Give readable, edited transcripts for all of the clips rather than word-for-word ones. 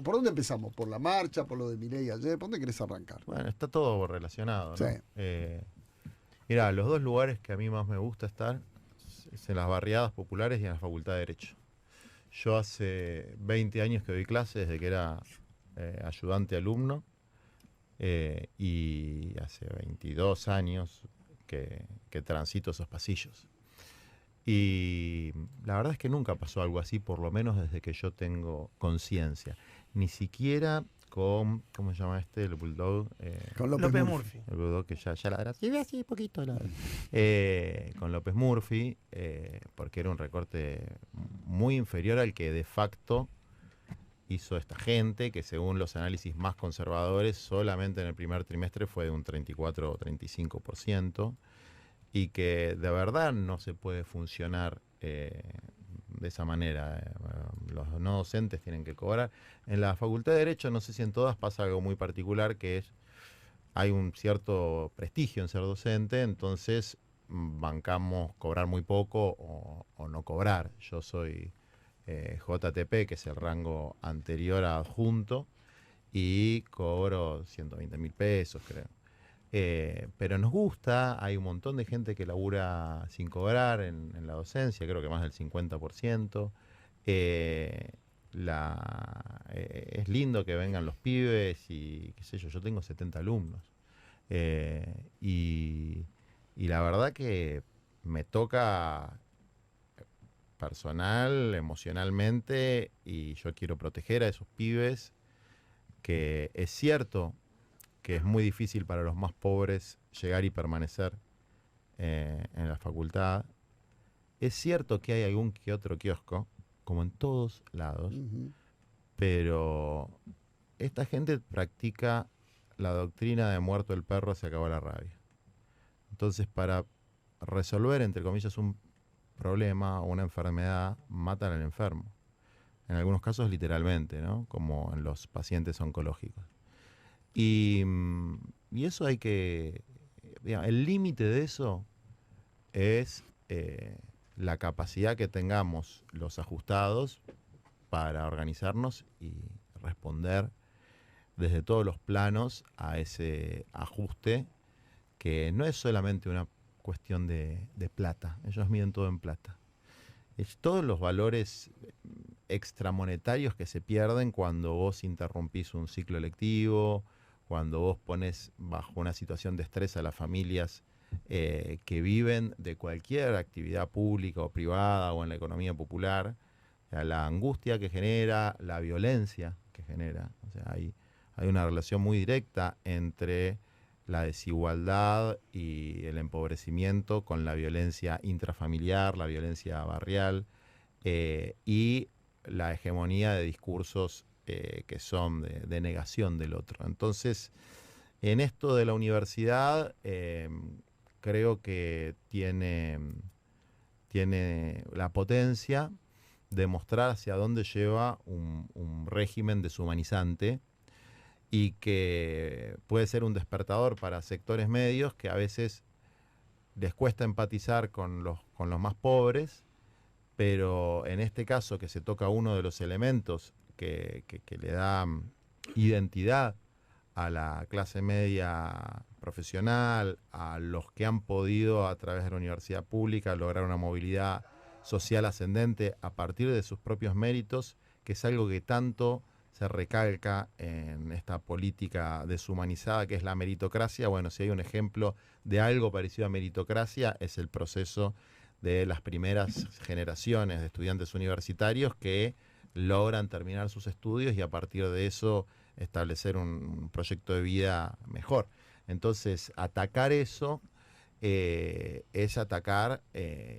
¿Por dónde empezamos? ¿Por la marcha? ¿Por lo de Milei ayer? ¿Por dónde querés arrancar? Bueno, está todo relacionado, ¿no? Sí. Mirá, los dos lugares que a mí más me gusta estar es en las barriadas populares y en la Facultad de Derecho. Yo hace 20 años que doy clases, desde que era ayudante alumno, y hace 22 años que transito esos pasillos. Y la verdad es que nunca pasó algo así, por lo menos desde que yo tengo conciencia. Ni siquiera con, ¿cómo se llama este? El bulldog. Con López Murphy. El bulldog que ya ladra. Sí, así poquito ladra. Con López Murphy, porque era un recorte muy inferior al que de facto hizo esta gente, que según los análisis más conservadores, solamente en el primer trimestre fue de un 34 o 35%. Y que de verdad no se puede funcionar de esa manera. Los no docentes tienen que cobrar. En la Facultad de Derecho, no sé si en todas pasa algo muy particular, que es, hay un cierto prestigio en ser docente, entonces bancamos cobrar muy poco o no cobrar. Yo soy JTP, que es el rango anterior a adjunto, y cobro 120.000 pesos, creo. Pero nos gusta, hay un montón de gente que labura sin cobrar en la docencia, creo que más del 50%. Es lindo que vengan los pibes y qué sé yo tengo 70 alumnos. Y la verdad que me toca personal, emocionalmente, y yo quiero proteger a esos pibes, que es cierto que es muy difícil para los más pobres llegar y permanecer en la facultad. Es cierto que hay algún que otro kiosco, como en todos lados, pero esta gente practica la doctrina de muerto el perro, se acabó la rabia. Entonces, para resolver, entre comillas, un problema o una enfermedad, matan al enfermo. En algunos casos literalmente, ¿no? Como en los pacientes oncológicos. Y eso hay que... digamos, el límite de eso es la capacidad que tengamos los ajustados para organizarnos y responder desde todos los planos a ese ajuste, que no es solamente una cuestión de plata. Ellos miden todo en plata. Es todos los valores extramonetarios que se pierden cuando vos interrumpís un ciclo lectivo, cuando vos pones bajo una situación de estrés a las familias que viven de cualquier actividad pública o privada o en la economía popular, o sea, la angustia que genera, la violencia que genera. O sea, hay una relación muy directa entre la desigualdad y el empobrecimiento con la violencia intrafamiliar, la violencia barrial y la hegemonía de discursos que son de negación del otro. Entonces, en esto de la universidad, creo que tiene la potencia de mostrar hacia dónde lleva un régimen deshumanizante, y que puede ser un despertador para sectores medios que a veces les cuesta empatizar con los más pobres, pero en este caso, que se toca uno de los elementos que le da identidad a la clase media profesional, a los que han podido a través de la universidad pública lograr una movilidad social ascendente a partir de sus propios méritos, que es algo que tanto se recalca en esta política deshumanizada que es la meritocracia. Bueno, si hay un ejemplo de algo parecido a meritocracia, es el proceso de las primeras generaciones de estudiantes universitarios que logran terminar sus estudios y a partir de eso establecer un proyecto de vida mejor. Entonces, atacar eso es atacar,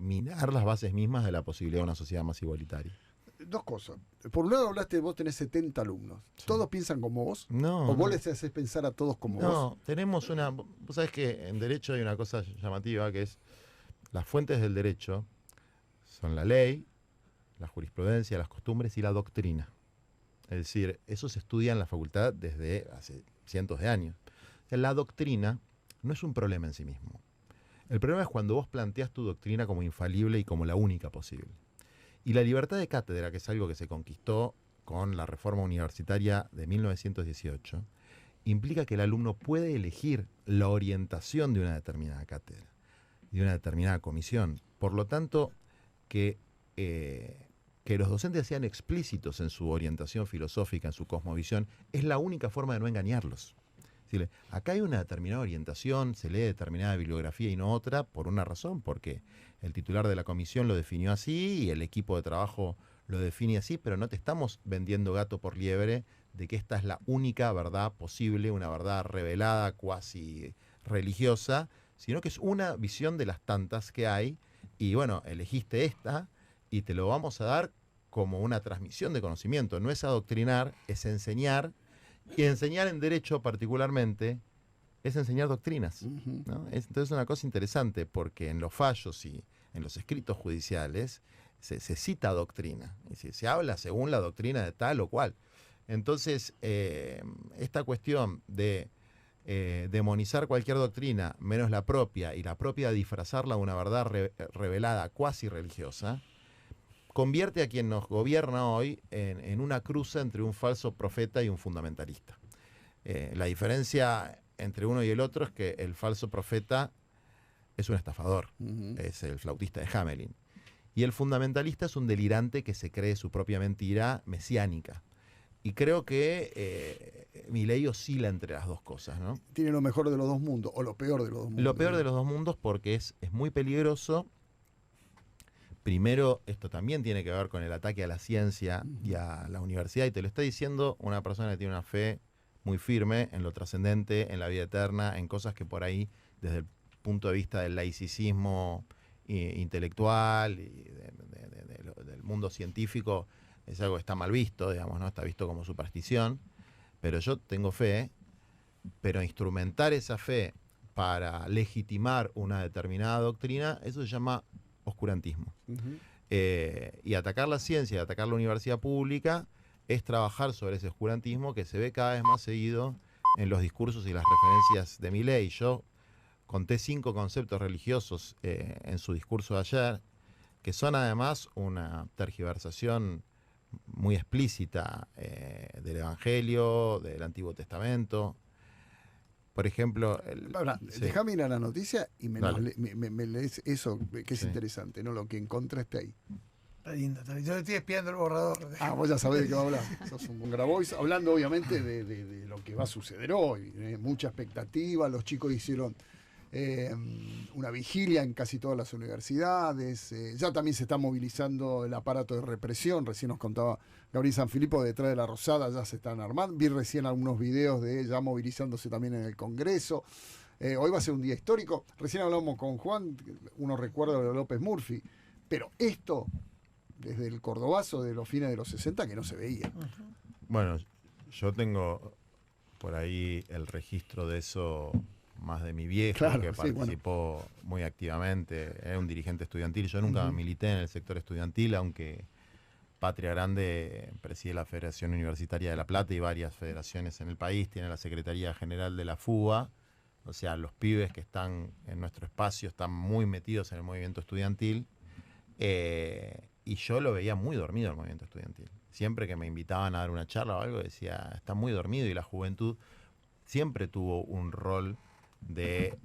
minar las bases mismas de la posibilidad de una sociedad más igualitaria. Dos cosas. Por un lado hablaste, vos tenés 70 alumnos. Sí. ¿Todos piensan como vos? No. ¿O vos no. les haces pensar a todos como vos? No, tenemos una... Vos sabés que en derecho hay una cosa llamativa, que es las fuentes del derecho son la ley, la jurisprudencia, las costumbres y la doctrina. Es decir, eso se estudia en la facultad desde hace cientos de años. La doctrina no es un problema en sí mismo. El problema es cuando vos planteás tu doctrina como infalible y como la única posible. Y la libertad de cátedra, que es algo que se conquistó con la reforma universitaria de 1918, implica que el alumno puede elegir la orientación de una determinada cátedra, de una determinada comisión. Por lo tanto, que los docentes sean explícitos en su orientación filosófica, en su cosmovisión, es la única forma de no engañarlos. Es decir, acá hay una determinada orientación, se lee determinada bibliografía y no otra, por una razón, porque el titular de la comisión lo definió así y el equipo de trabajo lo define así, pero no te estamos vendiendo gato por liebre de que esta es la única verdad posible, una verdad revelada, cuasi religiosa, sino que es una visión de las tantas que hay, y bueno, elegiste esta y te lo vamos a dar como una transmisión de conocimiento. No es adoctrinar, es enseñar, y enseñar en derecho particularmente es enseñar doctrinas, ¿no? Es entonces una cosa interesante, porque en los fallos y en los escritos judiciales se cita doctrina, es decir, se habla según la doctrina de tal o cual. Entonces, esta cuestión de demonizar cualquier doctrina menos la propia, y la propia disfrazarla de una verdad revelada cuasi religiosa, convierte a quien nos gobierna hoy en una cruza entre un falso profeta y un fundamentalista. La diferencia entre uno y el otro es que el falso profeta es un estafador, es el flautista de Hamelin, y el fundamentalista es un delirante que se cree su propia mentira mesiánica. Y creo que Milei oscila entre las dos cosas, ¿no? Tiene lo mejor de los dos mundos, o lo peor de los dos mundos. Lo peor de los dos mundos, porque es muy peligroso. Primero, esto también tiene que ver con el ataque a la ciencia y a la universidad, y te lo está diciendo una persona que tiene una fe muy firme en lo trascendente, en la vida eterna, en cosas que por ahí, desde el punto de vista del laicismo intelectual y del mundo científico, es algo que está mal visto, digamos, ¿no? Está visto como superstición, pero yo tengo fe, pero instrumentar esa fe para legitimar una determinada doctrina, eso se llama oscurantismo. Y atacar la ciencia y atacar la universidad pública es trabajar sobre ese oscurantismo que se ve cada vez más seguido en los discursos y las referencias de Milei. Yo conté 5 conceptos religiosos en su discurso de ayer, que son además una tergiversación muy explícita del Evangelio, del Antiguo Testamento. Por ejemplo... Sí. Déjame ir a la noticia y me lees eso, que es Sí. interesante, ¿no? Lo que encontraste ahí. Está lindo, está lindo. Yo estoy espiando el borrador. Vos ya sabés de qué va a hablar. Sos un Grabois, hablando obviamente de lo que va a suceder hoy. Mucha expectativa, los chicos hicieron una vigilia en casi todas las universidades. Ya también se está movilizando el aparato de represión. Recién nos contaba Gabriel Sanfilippo, detrás de la Rosada ya se están armando. Vi recién algunos videos de ya movilizándose también en el Congreso. Hoy va a ser un día histórico. Recién hablamos con Juan, uno recuerda de López Murphy, pero esto desde el Cordobazo de los fines de los 60 que no se veía. Bueno, yo tengo por ahí el registro de eso más de mi viejo, claro, que participó muy activamente, era un dirigente estudiantil. Yo nunca milité en el sector estudiantil, aunque Patria Grande preside la Federación Universitaria de La Plata y varias federaciones en el país, tiene la Secretaría General de la FUBA, o sea, los pibes que están en nuestro espacio están muy metidos en el movimiento estudiantil, y yo lo veía muy dormido el movimiento estudiantil. Siempre que me invitaban a dar una charla o algo, decía, está muy dormido, y la juventud siempre tuvo un rol de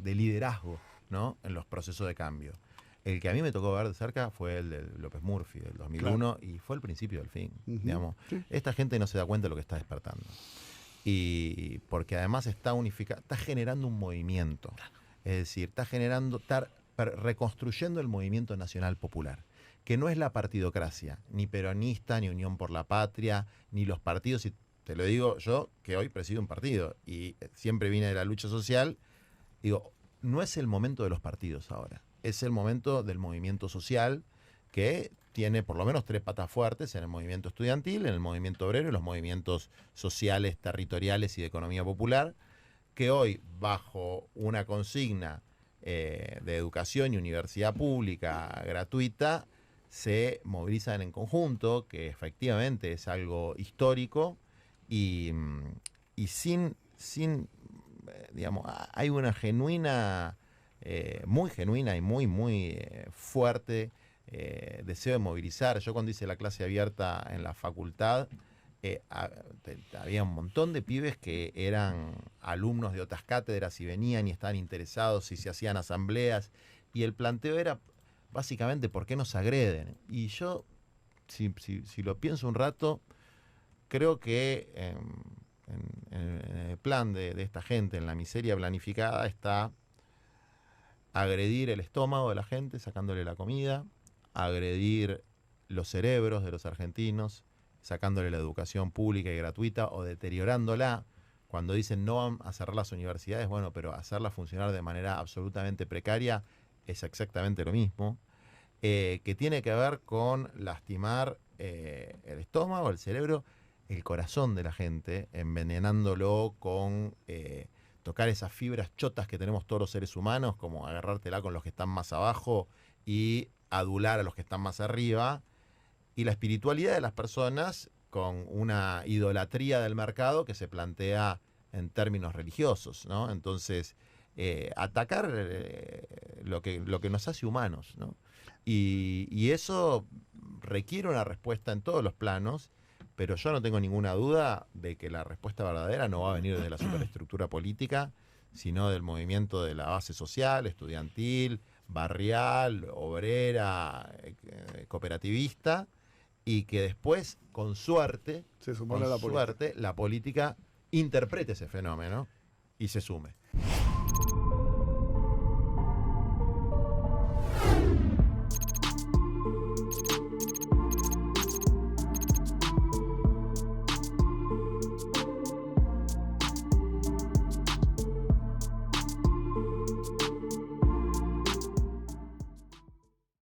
liderazgo, ¿no?, en los procesos de cambio. El que a mí me tocó ver de cerca fue el de López Murphy, del 2001, claro, y fue el principio del fin. Digamos. Sí. Esta gente no se da cuenta de lo que está despertando. Y porque además está unificando, está generando un movimiento. Es decir, está reconstruyendo el movimiento nacional popular, que no es la partidocracia, ni peronista, ni Unión por la Patria, ni los partidos. Y te lo digo yo, que hoy presido un partido y siempre vine de la lucha social. Digo, no es el momento de los partidos ahora, es el momento del movimiento social, que tiene por lo menos 3 patas fuertes en el movimiento estudiantil, en el movimiento obrero y los movimientos sociales, territoriales y de economía popular, que hoy, bajo una consigna de educación y universidad pública gratuita, se movilizan en conjunto, que efectivamente es algo histórico, y sin digamos, hay una genuina, muy genuina y muy fuerte deseo de movilizar. Yo cuando hice la clase abierta en la facultad, había un montón de pibes que eran alumnos de otras cátedras y venían y estaban interesados y se hacían asambleas, y el planteo era básicamente ¿por qué nos agreden? Y yo, si lo pienso un rato, creo que en el plan de esta gente, en la miseria planificada, está agredir el estómago de la gente sacándole la comida, agredir los cerebros de los argentinos sacándole la educación pública y gratuita o deteriorándola. Cuando dicen no van a cerrar las universidades, bueno, pero hacerlas funcionar de manera absolutamente precaria es exactamente lo mismo, que tiene que ver con lastimar el estómago, el cerebro, el corazón de la gente, envenenándolo con tocar esas fibras chotas que tenemos todos los seres humanos, como agarrártela con los que están más abajo y adular a los que están más arriba, y la espiritualidad de las personas con una idolatría del mercado que se plantea en términos religiosos, ¿no? Entonces, atacar lo que nos hace humanos, ¿no? Y eso requiere una respuesta en todos los planos, pero yo no tengo ninguna duda de que la respuesta verdadera no va a venir de la superestructura política, sino del movimiento de la base social, estudiantil, barrial, obrera, cooperativista, y que después, con suerte, la política interprete ese fenómeno y se sume.